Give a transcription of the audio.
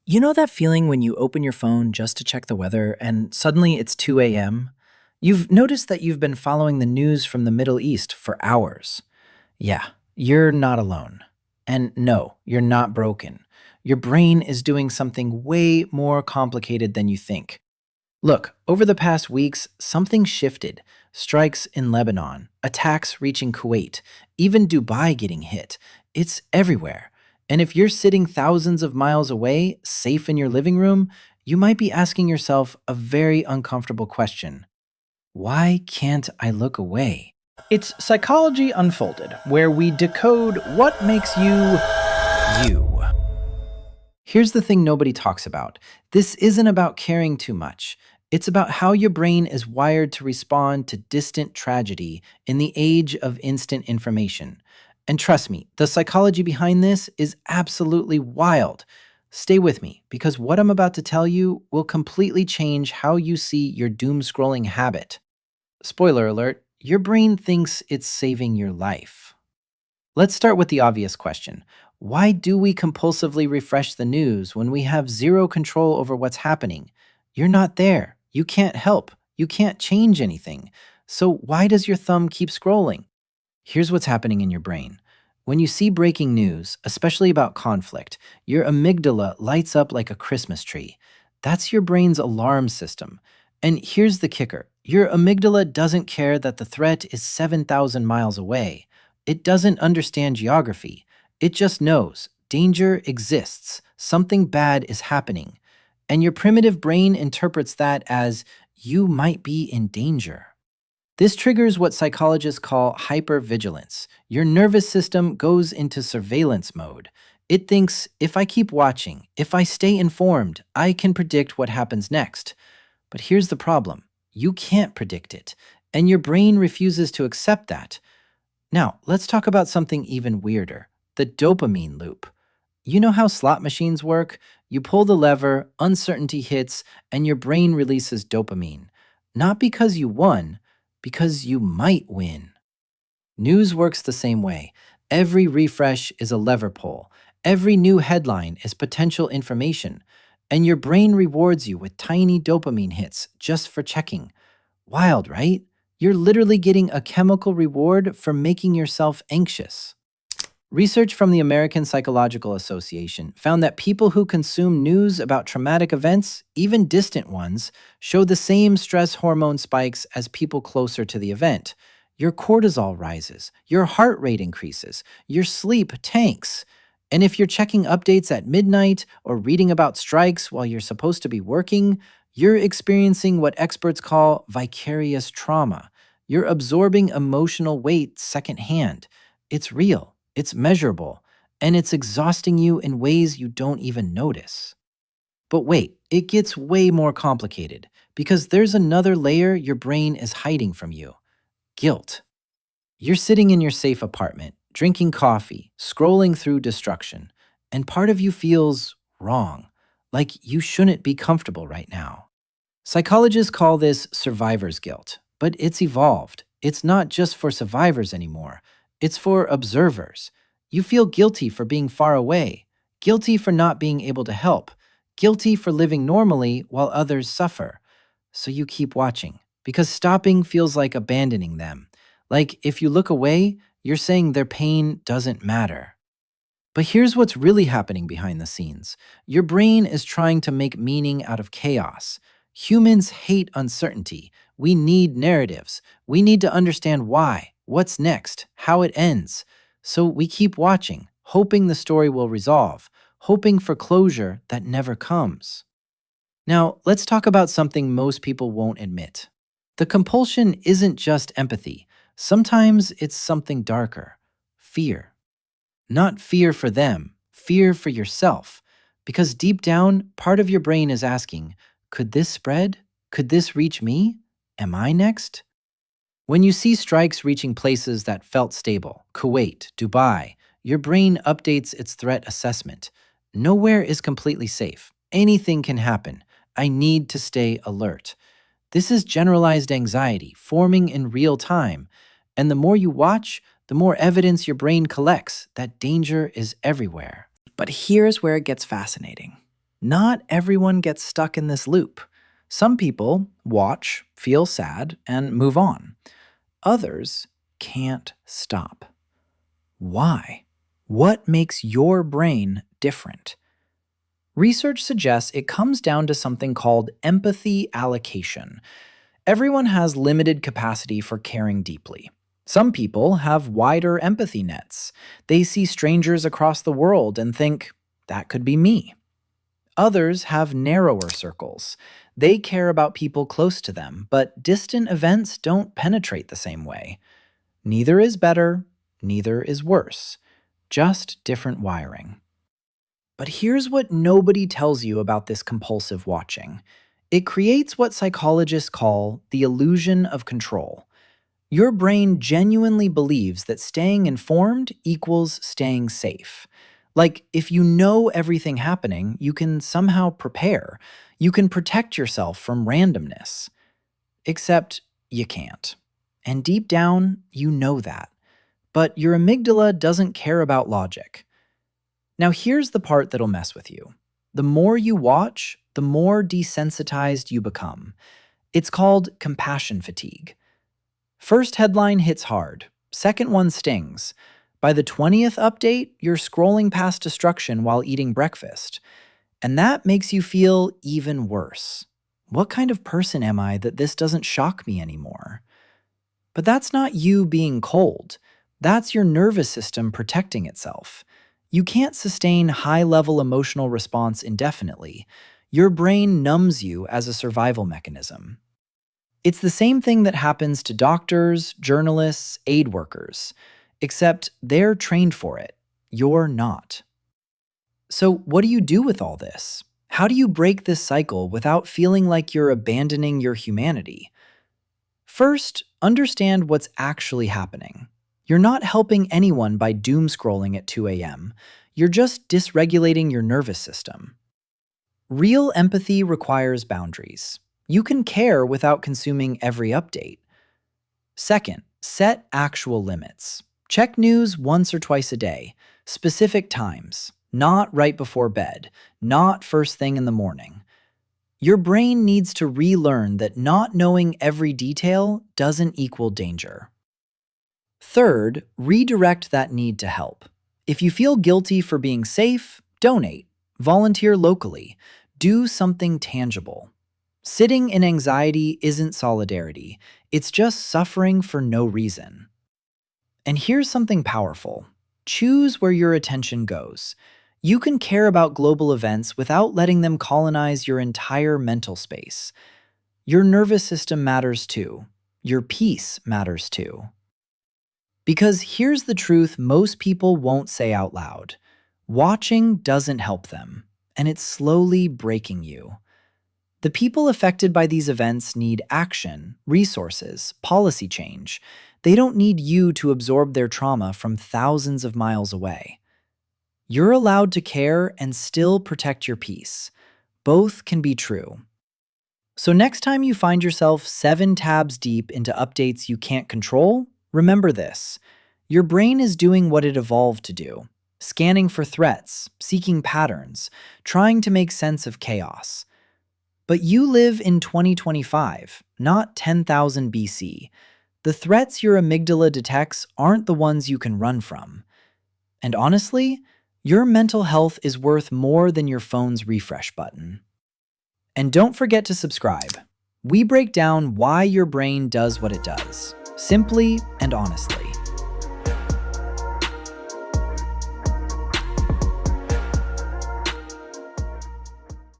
You know that feeling when you open your phone just to check the weather and suddenly it's 2 a.m.? You've noticed that you've been following the news from the Middle East for hours. Yeah, you're not alone. And no, you're not broken. Your brain is doing something way more complicated than you think. Look, over the past weeks, something shifted. Strikes in Lebanon, attacks reaching Kuwait, even Dubai getting hit. It's everywhere. And if you're sitting thousands of miles away, safe in your living room, you might be asking yourself a very uncomfortable question. Why can't I look away? It's Psychology Unfolded, where we decode what makes you you. Here's the thing nobody talks about. This isn't about caring too much. It's about how your brain is wired to respond to distant tragedy in the age of instant information. And trust me, the psychology behind this is absolutely wild. Stay with me, because what I'm about to tell you will completely change how you see your doom scrolling habit. Spoiler alert, your brain thinks it's saving your life. Let's start with the obvious question. Why do we compulsively refresh the news when we have zero control over what's happening? You're not there. You can't help. You can't change anything. So why does your thumb keep scrolling? Here's what's happening in your brain. When you see breaking news, especially about conflict, your amygdala lights up like a Christmas tree. That's your brain's alarm system. And here's the kicker. Your amygdala doesn't care that the threat is 7,000 miles away. It doesn't understand geography. It just knows danger exists, something bad is happening. And your primitive brain interprets that as you might be in danger. This triggers what psychologists call hypervigilance. Your nervous system goes into surveillance mode. It thinks, if I keep watching, if I stay informed, I can predict what happens next. But here's the problem. You can't predict it, and your brain refuses to accept that. Now, let's talk about something even weirder, the dopamine loop. You know how slot machines work? You pull the lever, uncertainty hits, and your brain releases dopamine. Not because you won, because you might win. News works the same way. Every refresh is a lever pull. Every new headline is potential information. And your brain rewards you with tiny dopamine hits just for checking. Wild, right? You're literally getting a chemical reward for making yourself anxious. Research from the American Psychological Association found that people who consume news about traumatic events, even distant ones, show the same stress hormone spikes as people closer to the event. Your cortisol rises, your heart rate increases, your sleep tanks. And if you're checking updates at midnight or reading about strikes while you're supposed to be working, you're experiencing what experts call vicarious trauma. You're absorbing emotional weight secondhand. It's real, it's measurable, and it's exhausting you in ways you don't even notice. But wait, it gets way more complicated because there's another layer your brain is hiding from you: guilt. You're sitting in your safe apartment, drinking coffee, scrolling through destruction, and part of you feels wrong, like you shouldn't be comfortable right now. Psychologists call this survivor's guilt, but it's evolved. It's not just for survivors anymore, it's for observers. You feel guilty for being far away, guilty for not being able to help, guilty for living normally while others suffer. So you keep watching, because stopping feels like abandoning them. Like if you look away, you're saying their pain doesn't matter. But here's what's really happening behind the scenes. Your brain is trying to make meaning out of chaos. Humans hate uncertainty. We need narratives. We need to understand why, what's next, how it ends. So we keep watching, hoping the story will resolve, hoping for closure that never comes. Now, let's talk about something most people won't admit. The compulsion isn't just empathy. Sometimes it's something darker: fear. Not fear for them, fear for yourself. Because deep down, part of your brain is asking, could this spread? Could this reach me? Am I next? When you see strikes reaching places that felt stable, Kuwait, Dubai, your brain updates its threat assessment. Nowhere is completely safe. Anything can happen. I need to stay alert. This is generalized anxiety forming in real time. And the more you watch, the more evidence your brain collects that danger is everywhere. But here's where it gets fascinating. Not everyone gets stuck in this loop. Some people watch, feel sad, and move on. Others can't stop. Why? What makes your brain different? Research suggests it comes down to something called empathy allocation. Everyone has limited capacity for caring deeply. Some people have wider empathy nets. They see strangers across the world and think, that could be me. Others have narrower circles. They care about people close to them, but distant events don't penetrate the same way. Neither is better, neither is worse. Just different wiring. But here's what nobody tells you about this compulsive watching. It creates what psychologists call the illusion of control. Your brain genuinely believes that staying informed equals staying safe. Like, if you know everything happening, you can somehow prepare. You can protect yourself from randomness. Except you can't. And deep down, you know that. But your amygdala doesn't care about logic. Now here's the part that'll mess with you. The more you watch, the more desensitized you become. It's called compassion fatigue. First headline hits hard. Second one stings. By the 20th update, you're scrolling past destruction while eating breakfast. And that makes you feel even worse. What kind of person am I that this doesn't shock me anymore? But that's not you being cold. That's your nervous system protecting itself. You can't sustain high-level emotional response indefinitely. Your brain numbs you as a survival mechanism. It's the same thing that happens to doctors, journalists, aid workers, except they're trained for it. You're not. So what do you do with all this? How do you break this cycle without feeling like you're abandoning your humanity? First, understand what's actually happening. You're not helping anyone by doom scrolling at 2 a.m. You're just dysregulating your nervous system. Real empathy requires boundaries. You can care without consuming every update. Second, set actual limits. Check news once or twice a day, specific times, not right before bed, not first thing in the morning. Your brain needs to relearn that not knowing every detail doesn't equal danger. Third, redirect that need to help. If you feel guilty for being safe, donate, volunteer locally, do something tangible. Sitting in anxiety isn't solidarity, it's just suffering for no reason. And here's something powerful. Choose where your attention goes. You can care about global events without letting them colonize your entire mental space. Your nervous system matters too. Your peace matters too. Because here's the truth most people won't say out loud. Watching doesn't help them, and it's slowly breaking you. The people affected by these events need action, resources, policy change. They don't need you to absorb their trauma from thousands of miles away. You're allowed to care and still protect your peace. Both can be true. So next time you find yourself 7 tabs deep into updates you can't control, remember this. Your brain is doing what it evolved to do, scanning for threats, seeking patterns, trying to make sense of chaos. But you live in 2025, not 10,000 BC. The threats your amygdala detects aren't the ones you can run from. And honestly, your mental health is worth more than your phone's refresh button. And don't forget to subscribe. We break down why your brain does what it does, simply and honestly.